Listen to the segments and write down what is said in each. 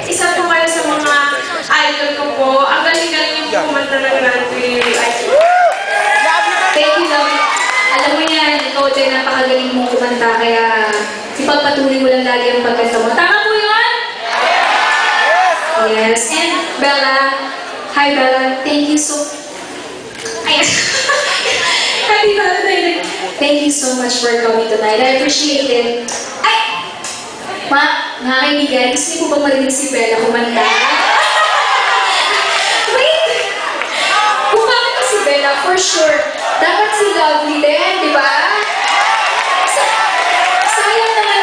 Isa po kayo sa mga idol ko po. Ang galing-galing yung kumanta ng Grand Prix. Thank you, love. Alam mo yan, ikaw din napakagaling mong kumanta, kaya ipagpatuloy mo lang lagi ang pagkanta mo. Tama po yun? Yes. And Bella, hi Bella, thank you so... Ayan. Happy Valentine's. Thank you so much for coming tonight. I appreciate it. Ay! Mga kaibigan, gusto niyo po bang marinig si Bella kumanta? Wait! Kung bakit si Bella, for sure, dapat si Lovely din, di ba? Sayang naman.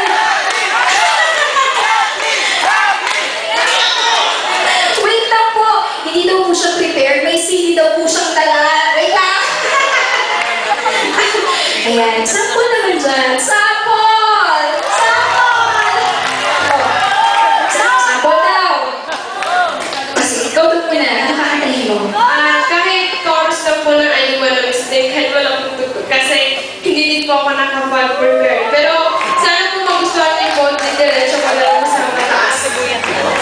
Wait lang po, hindi daw po siya prepared. May CD daw po siyang dala. Wait lang. Ayan, sample naman dyan. Sample! Sample! Sample daw. Kasi ikaw daw muna, nakakatahin mo. Kahit chorus lang po ng I Wanna Mistake, kahit walang tutugtog. Kasi hindi din po ako nakapag-prepare. Pero sana po magustuhan niyo po, diretso ko lang sa mataas. Wait lang po.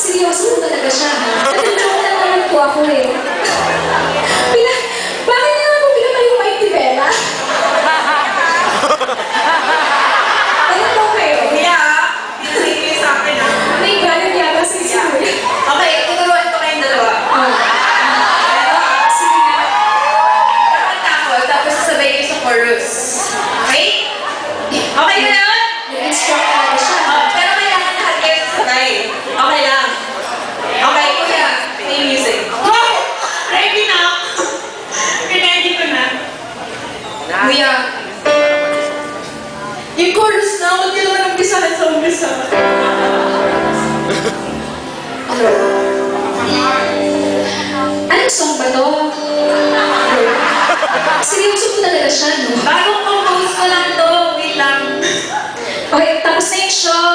Seryoso mo talaga siya, ha? Nagjoke lang naman po ako eh. Bakit naman po pinatay yung mic ni Bella? Ano po kayo? Pinasingin sa akin May galit yata sa isip mo. Okay, tuturuan ko kayong dalawa. Sige nga. Kakanta ako, tapos sasabay kayo sa chorus. Okay? Okay na yun? Nag-instruct talaga siya. Pero kailangan lahat kayo sasabay. Okay lang. Okay, kuya. Play music. Wow! Ready na! Ready ko na. Kuya. Yung chorus na, huwag niyo naman umpisahan sa umpisa. Anong song ba to? Seryoso po talaga siya, no? Bagong compose ko lang to. Wait lang. Okay, tapos na yung show.